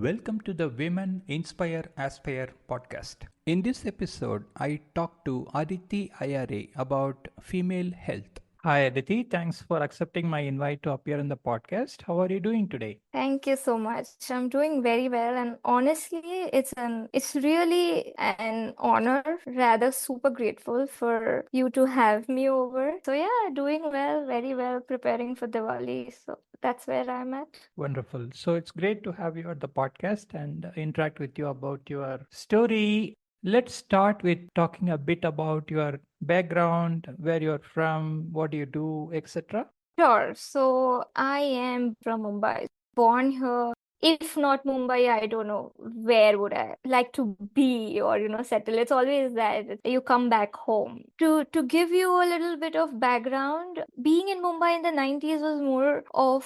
Welcome to the Women Inspire Aspire podcast. In this episode, I talk to Aditi Ayare about female health. Hi, Aditi. Thanks for accepting my invite to appear in the podcast. How are you doing today? Thank you so much. I'm doing very well, and honestly, it's really an honor, rather super grateful for you to have me over. So yeah, doing well, very well, preparing for Diwali. So that's where I'm at. Wonderful. So it's great to have you at the podcast and interact with you about your story. Let's start with talking a bit about your background, where you're from, what do you do, etc. Sure. So I am from Mumbai, born here. If not Mumbai, I don't know where would I like to be or settle. It's always that you come back home. To give you a little bit of background, being in Mumbai in the 90s was more of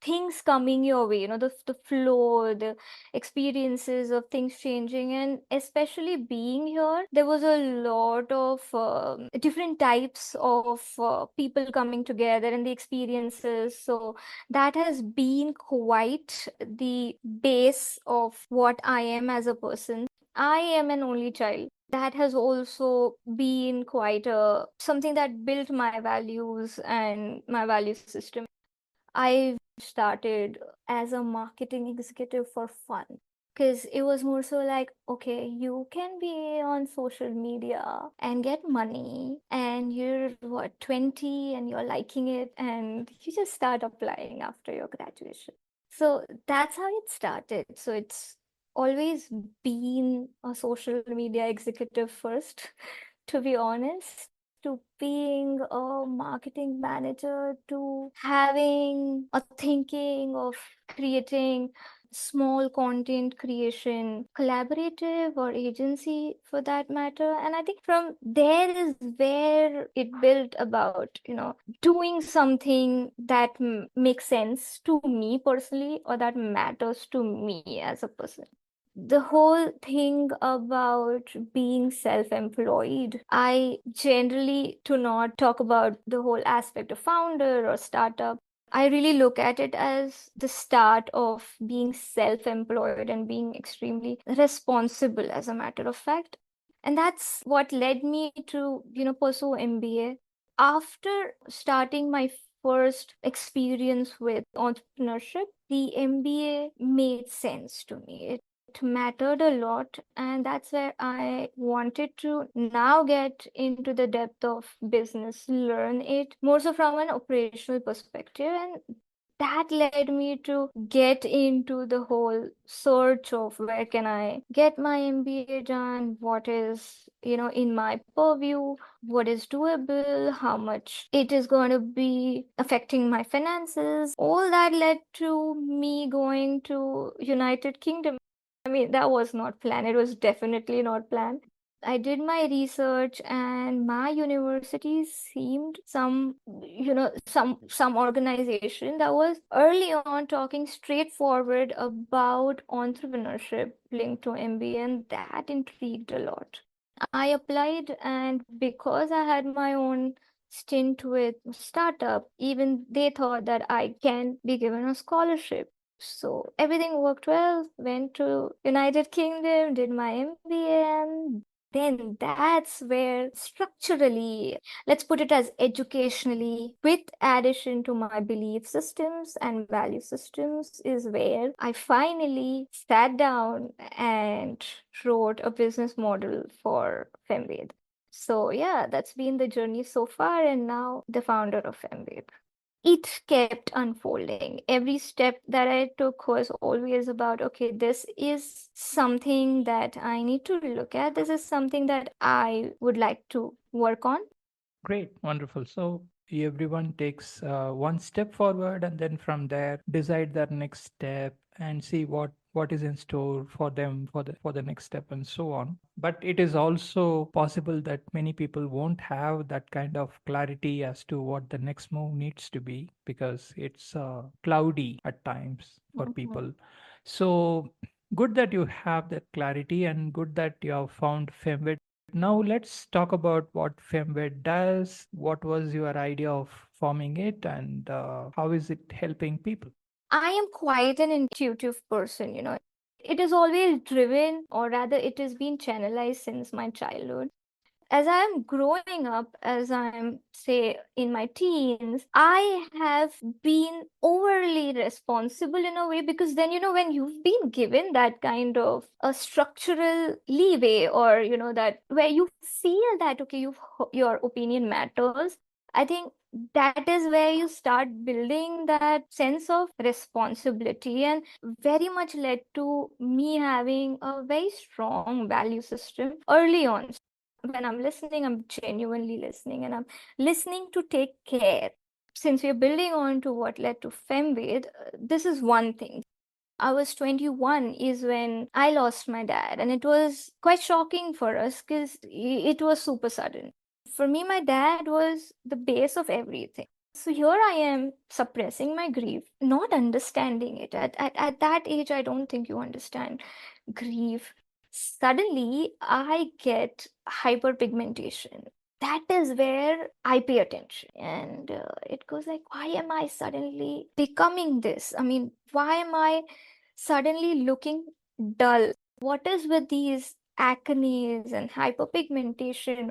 things coming your way, the flow, the experiences of things changing, and especially being here, there was a lot of different types of people coming together and the experiences. So that has been quite the base of what I am as a person. I am an only child. That has also been quite a something that built my values and my value system. I started as a marketing executive for fun because it was more so like, okay, you can be on social media and get money, and you're what, 20 and you're liking it, and you just start applying after your graduation. So that's how it started. So it's always been a social media executive first, to be honest, to being a marketing manager, to having a thinking of creating small content creation, collaborative or agency for that matter. And I think from there is where it built about, doing something that makes sense to me personally or that matters to me as a person. The whole thing about being self-employed, I generally do not talk about the whole aspect of founder or startup. I really look at it as the start of being self-employed and being extremely responsible, as a matter of fact. And that's what led me to, pursue MBA. After starting my first experience with entrepreneurship, the MBA made sense to me. It mattered a lot, and that's where I wanted to now get into the depth of business, learn it more so from an operational perspective, and that led me to get into the whole search of where can I get my MBA done, what is, in my purview, what is doable, how much it is going to be affecting my finances. All that led to me going to United Kingdom. I mean, that was not planned. It was definitely not planned. I did my research, and my university seemed some organization that was early on talking straightforward about entrepreneurship linked to MBA, and that intrigued a lot. I applied, and because I had my own stint with startup, even they thought that I can be given a scholarship. So everything worked well, went to United Kingdom, did my MBA, and then that's where structurally, let's put it as educationally, with addition to my belief systems and value systems, is where I finally sat down and wrote a business model for Femved. So yeah, that's been the journey so far, and now the founder of Femved. It kept unfolding. Every step that I took was always about, okay, this is something that I need to look at. This is something that I would like to work on. Great, wonderful. So everyone takes one step forward, and then from there decide their next step and see what is in store for them for the next step and so on. But it is also possible that many people won't have that kind of clarity as to what the next move needs to be because it's cloudy at times for Mhm. people. So good that you have that clarity and good that you have found Femwit. Now let's talk about what Femved does. What was your idea of forming it, and how is it helping people? I am quite an intuitive person, It is always driven, or rather, it has been channelized since my childhood. As I'm growing up, as I'm, say, in my teens, I have been overly responsible in a way, because then, when you've been given that kind of a structural leeway, or, that where you feel that, okay, your opinion matters, I think that is where you start building that sense of responsibility, and very much led to me having a very strong value system early on. When I'm listening, I'm genuinely listening, and I'm listening to take care. Since we're building on to what led to Femved, this is one thing. I was 21 is when I lost my dad, and it was quite shocking for us because it was super sudden. For me, my dad was the base of everything. So here I am suppressing my grief, not understanding it. At that age, I don't think you understand grief. Suddenly, I get hyperpigmentation. That is where I pay attention. And it goes like, why am I suddenly becoming this? I mean, why am I suddenly looking dull? What is with these acnes and hyperpigmentation,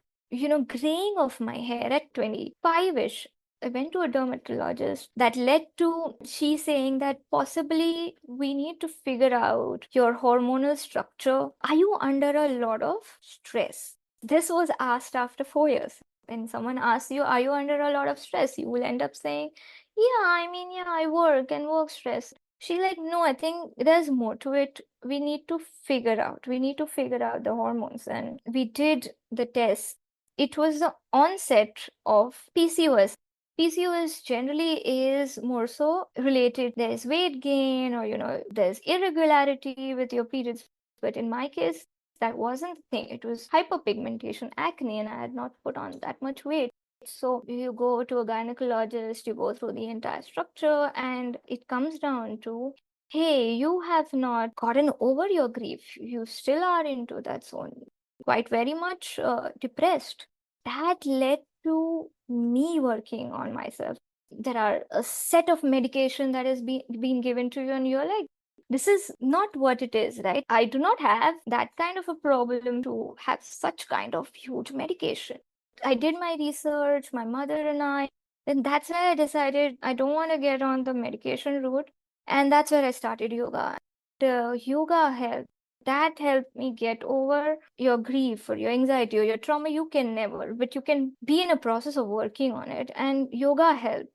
graying of my hair at 25-ish? I went to a dermatologist. That led to she saying that possibly we need to figure out your hormonal structure. Are you under a lot of stress? This was asked after 4 years. When someone asks you, are you under a lot of stress? You will end up saying, yeah, I mean, yeah, I work and work stress. She like, no, I think there's more to it. We need to figure out. We need to figure out the hormones. And we did the test. It was the onset of PCOS. PCOS generally is more so related. There's weight gain, or there's irregularity with your periods. But in my case, that wasn't the thing. It was hyperpigmentation, acne, and I had not put on that much weight. So you go to a gynecologist, you go through the entire structure, and it comes down to, hey, you have not gotten over your grief. You still are into that zone, quite very much depressed. That led to me working on myself. There are a set of medication that is being given to you, and you're like, this is not what it is, right? I do not have that kind of a problem to have such kind of huge medication. I did my research, my mother and I, then that's where I decided I don't want to get on the medication route. And that's where I started yoga. The yoga helped. That helped me get over your grief or your anxiety or your trauma. You can never, but you can be in a process of working on it. And yoga helped.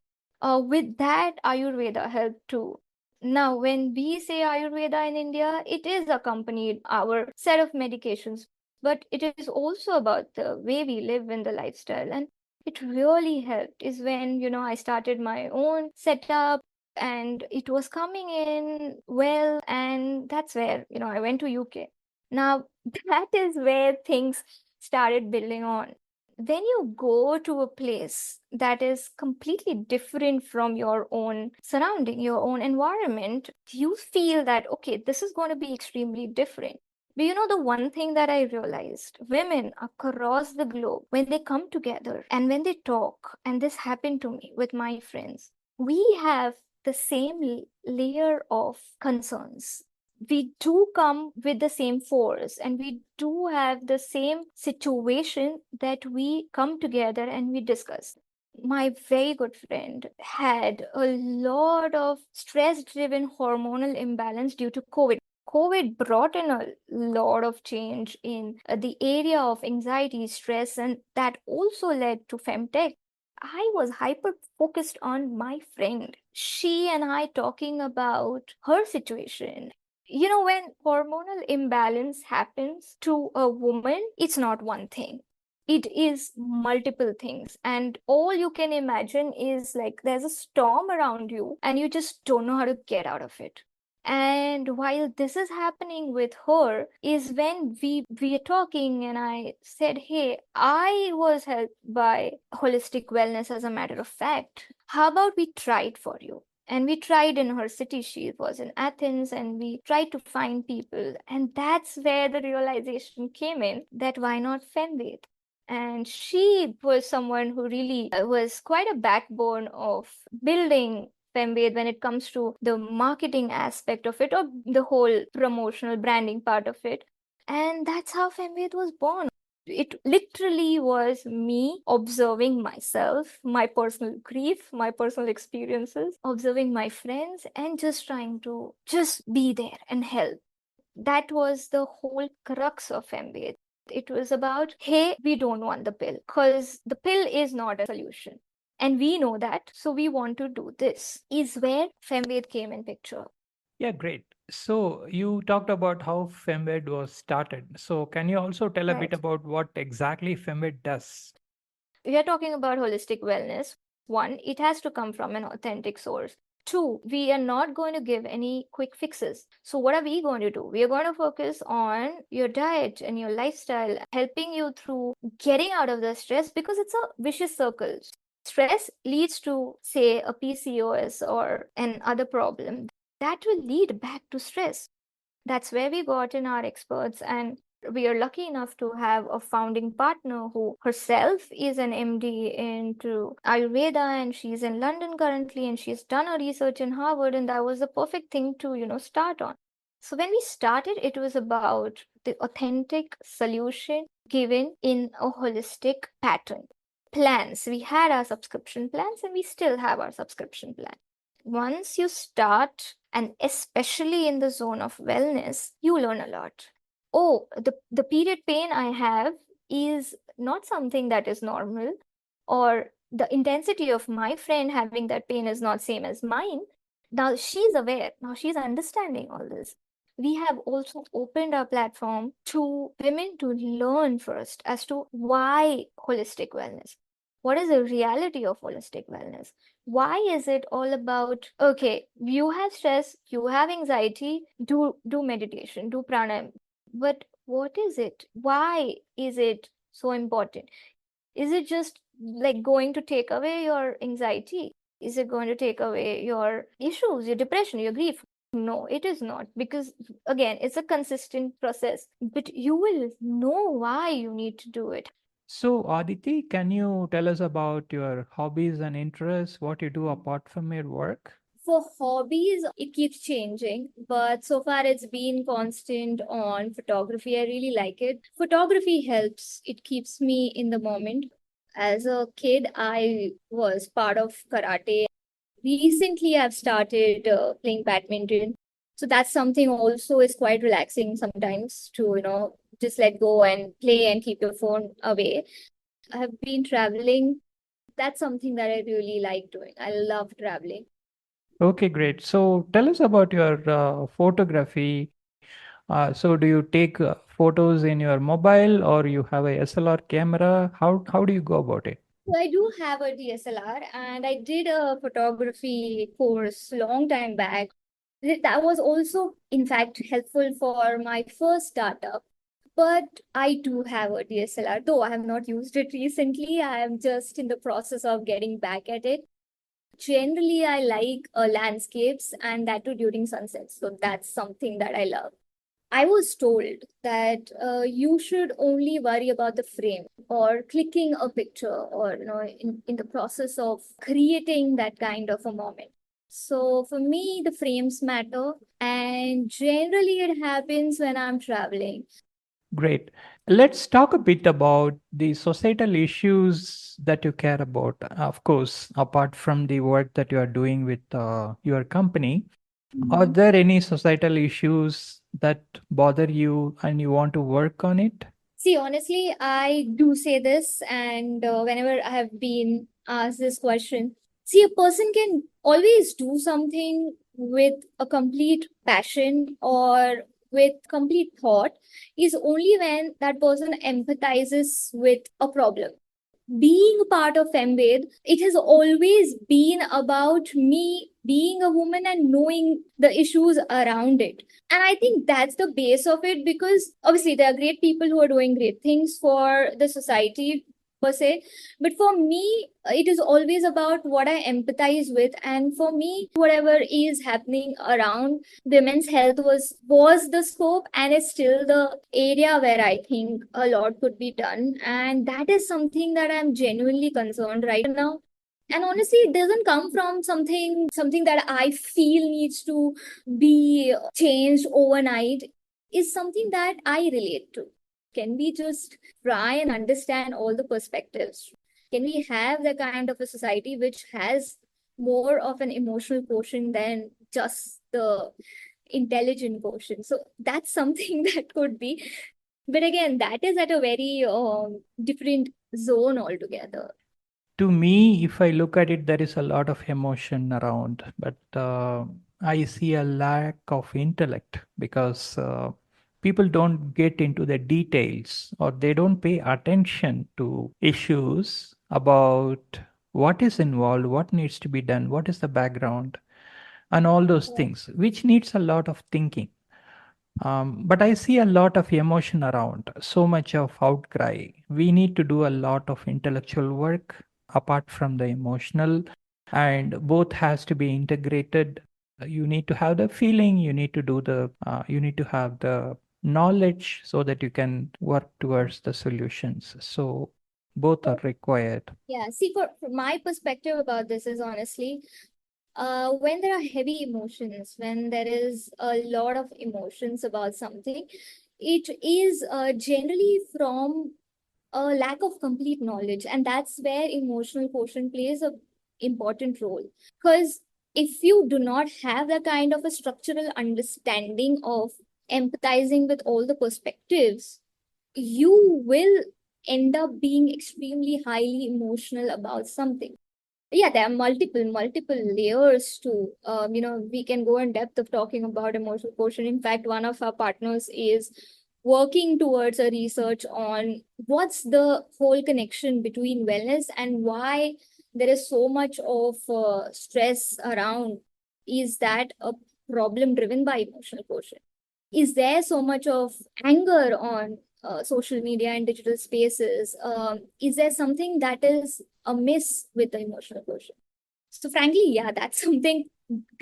With that, Ayurveda helped too. Now, when we say Ayurveda in India, it is accompanied our set of medications, but it is also about the way we live in the lifestyle. And it really helped is when, I started my own setup, and it was coming in well, and that's where, I went to UK. Now, that is where things started building on. When you go to a place that is completely different from your own surrounding, your own environment, you feel that, okay, this is going to be extremely different. But the one thing that I realized, women across the globe, when they come together and when they talk, and this happened to me with my friends, we have the same layer of concerns. We do come with the same force, and we do have the same situation that we come together and we discuss. My very good friend had a lot of stress driven hormonal imbalance due to COVID. COVID brought in a lot of change in the area of anxiety, stress, and that also led to femtech. I was hyper focused on my friend. She and I talking about her situation. When hormonal imbalance happens to a woman, it's not one thing. It is multiple things. And all you can imagine is like there's a storm around you and you just don't know how to get out of it. And while this is happening with her, is when we are talking, and I said, hey, I was helped by holistic wellness as a matter of fact. How about we try it for you? And we tried in her city. She was in Athens, and we tried to find people. And that's where the realization came in that why not Fenway? And she was someone who really was quite a backbone of building Femved when it comes to the marketing aspect of it or the whole promotional branding part of it. And that's how Femved was born. It literally was me observing myself, my personal grief, my personal experiences, observing my friends, and just trying to just be there and help. That was the whole crux of Femved. It was about, hey, we don't want the pill because the pill is not a solution. And we know that, so we want to do this, is where Femved came in picture. Yeah, great. So you talked about how Femved was started. So can you also tell a bit Right. about what exactly Femved does? We are talking about holistic wellness. One, it has to come from an authentic source. Two, we are not going to give any quick fixes. So, what are we going to do? We are going to focus on your diet and your lifestyle, helping you through getting out of the stress because it's a vicious circle. Stress leads to, say, a PCOS or an other problem that will lead back to stress. That's where we got in our experts, and we are lucky enough to have a founding partner who herself is an MD into Ayurveda, and she's in London currently, and she's done her research in Harvard, and that was the perfect thing to, start on. So when we started, it was about the authentic solution given in a holistic pattern. Plans. We had our subscription plans and we still have our subscription plan. Once you start, and especially in the zone of wellness, you learn a lot. Oh, the period pain I have is not something that is normal, or the intensity of my friend having that pain is not same as mine. Now she's aware. Now she's understanding all this. We have also opened our platform to women to learn first as to why holistic wellness. What is the reality of holistic wellness? Why is it all about, okay, you have stress, you have anxiety, do meditation, do pranayam. But what is it? Why is it so important? Is it just like going to take away your anxiety? Is it going to take away your issues, your depression, your grief? No, it is not, because again, it's a consistent process, but you will know why you need to do it. So Aditi, can you tell us about your hobbies and interests, what you do apart from your work? For hobbies, it keeps changing, but so far it's been constant on photography. I really like it. Photography helps, it keeps me in the moment. As a kid, I was part of karate. Recently, I've started playing badminton. So that's something also is quite relaxing sometimes to, just let go and play and keep your phone away. I have been traveling. That's something that I really like doing. I love traveling. Okay, great. So tell us about your photography. So do you take photos in your mobile or you have a SLR camera? How do you go about it? So I do have a DSLR and I did a photography course long time back. That was also, in fact, helpful for my first startup. But I do have a DSLR, though I have not used it recently. I am just in the process of getting back at it. Generally, I like landscapes and that too during sunsets. So that's something that I love. I was told that you should only worry about the frame or clicking a picture or, in the process of creating that kind of a moment. So for me, the frames matter. And generally, it happens when I'm traveling. Great. Let's talk a bit about the societal issues that you care about. Of course, apart from the work that you are doing with your company, are Mhm. there any societal issues that bother you and you want to work on it? See, honestly, I do say this, and whenever I have been asked this question, see, a person can always do something with a complete passion or with complete thought is only when that person empathizes with a problem. Being a part of Femved, it has always been about me being a woman and knowing the issues around it. And I think that's the base of it, because obviously there are great people who are doing great things for the society per se. But for me, it is always about what I empathize with. And for me, whatever is happening around women's health was the scope and is still the area where I think a lot could be done. And that is something that I'm genuinely concerned right now. And honestly, it doesn't come from something that I feel needs to be changed overnight. Is something that I relate to. Can we just try and understand all the perspectives? Can we have the kind of a society which has more of an emotional quotient than just the intelligent quotient? So that's something that could be, but again, that is at a very different zone altogether. To me, if I look at it, there is a lot of emotion around, but I see a lack of intellect because people don't get into the details or they don't pay attention to issues about what is involved, what needs to be done, what is the background, and all those things, which needs a lot of thinking. But I see a lot of emotion around, so much of outcry. We need to do a lot of intellectual work apart from the emotional, and both has to be integrated. You need to have the feeling, you need to have the knowledge so that you can work towards the solutions. So both are required. Yeah, see, from my perspective about this is honestly, when there are heavy emotions, when there is a lot of emotions about something, it is generally from a lack of complete knowledge, and that's where emotional quotient plays a important role. Because if you do not have that kind of a structural understanding of empathizing with all the perspectives, you will end up being extremely highly emotional about something. Yeah, there are multiple layers to, we can go in depth of talking about emotional quotient. In fact, one of our partners is working towards a research on what's the whole connection between wellness and why there is so much of stress around. Is that a problem driven by emotional quotient? Is there so much of anger on social media and digital spaces? Is there something that is amiss with the emotional quotient? So, frankly, yeah, that's something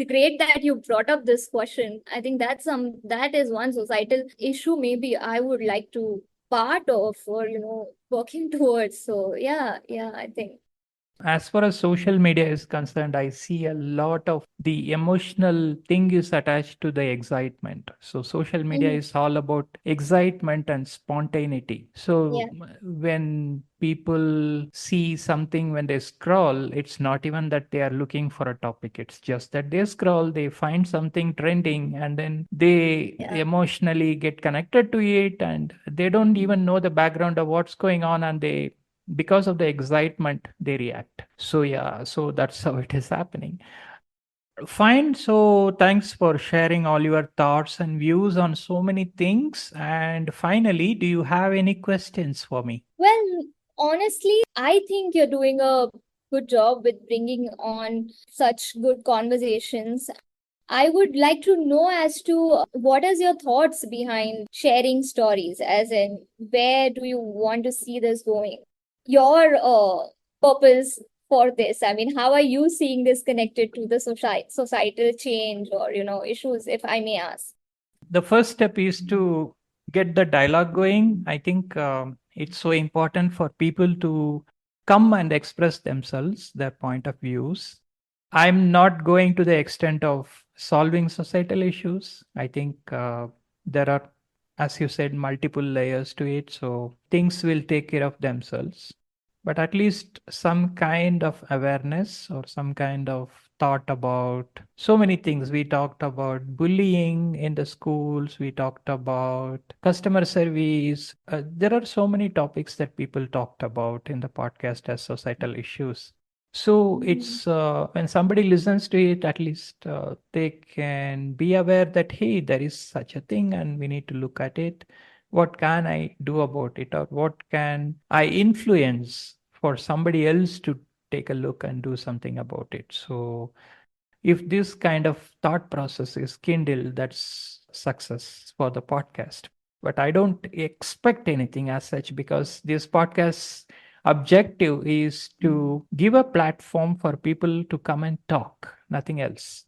great that you brought up this question. I think that is one societal issue maybe I would like to part of, or working towards. So yeah, I think. As far as social media is concerned, I see a lot of the emotional thing is attached to the excitement. So social media Mhm. is all about excitement and spontaneity. So Yeah. when people see something, when they scroll, it's not even that they are looking for a topic. It's just that they scroll, they find something trending, and then they Yeah. emotionally get connected to it, and they don't even know the background of what's going on, and they, because of the excitement, they react. So yeah, so that's how it is happening. Fine, so thanks for sharing all your thoughts and views on so many things. And finally, do you have any questions for me? Well, honestly, I think you're doing a good job with bringing on such good conversations. I would like to know as to what is your thoughts behind sharing stories, as in where do you want to see this going? Your purpose for this. I mean, how are you seeing this connected to the societal change or issues, if I may ask? The first step is to get the dialogue going. I think it's so important for people to come and express themselves, their point of views. I'm not going to the extent of solving societal issues. I think there are, as you said, multiple layers to it. So things will take care of themselves. But at least some kind of awareness or some kind of thought about so many things. We talked about bullying in the schools, we talked about customer service. There are so many topics that people talked about in the podcast as societal issues. So it's when somebody listens to it, at least they can be aware that, hey, there is such a thing and we need to look at it. What can I do about it, or what can I influence for somebody else to take a look and do something about it? So if this kind of thought process is kindled, that's success for the podcast. But I don't expect anything as such, because this podcast's objective is to give a platform for people to come and talk, nothing else.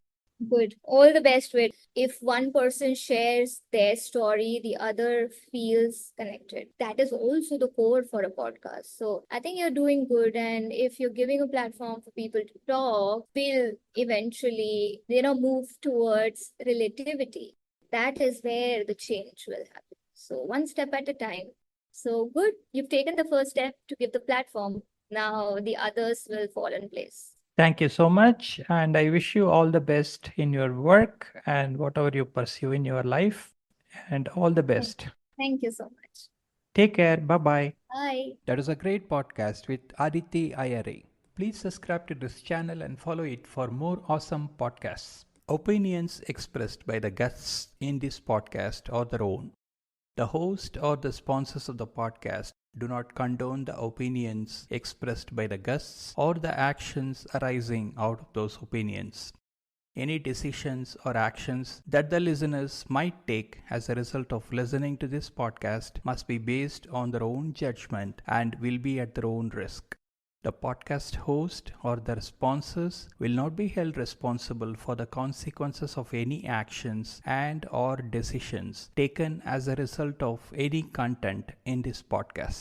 Good. All the best with if one person shares their story, the other feels connected. That is also the core for a podcast. So I think you're doing good. And if you're giving a platform for people to talk, we'll eventually, move towards relativity. That is where the change will happen. So one step at a time. So good. You've taken the first step to give the platform. Now the others will fall in place. Thank you so much. And I wish you all the best in your work and whatever you pursue in your life. And all the Thank best. thank you so much. Take care. Bye bye. Bye. That was a great podcast with Aditi Ayare. Please subscribe to this channel and follow it for more awesome podcasts. Opinions expressed by the guests in this podcast are their own. The host or the sponsors of the podcast do not condone the opinions expressed by the guests or the actions arising out of those opinions. Any decisions or actions that the listeners might take as a result of listening to this podcast must be based on their own judgment and will be at their own risk. The podcast host or their sponsors will not be held responsible for the consequences of any actions and or decisions taken as a result of any content in this podcast.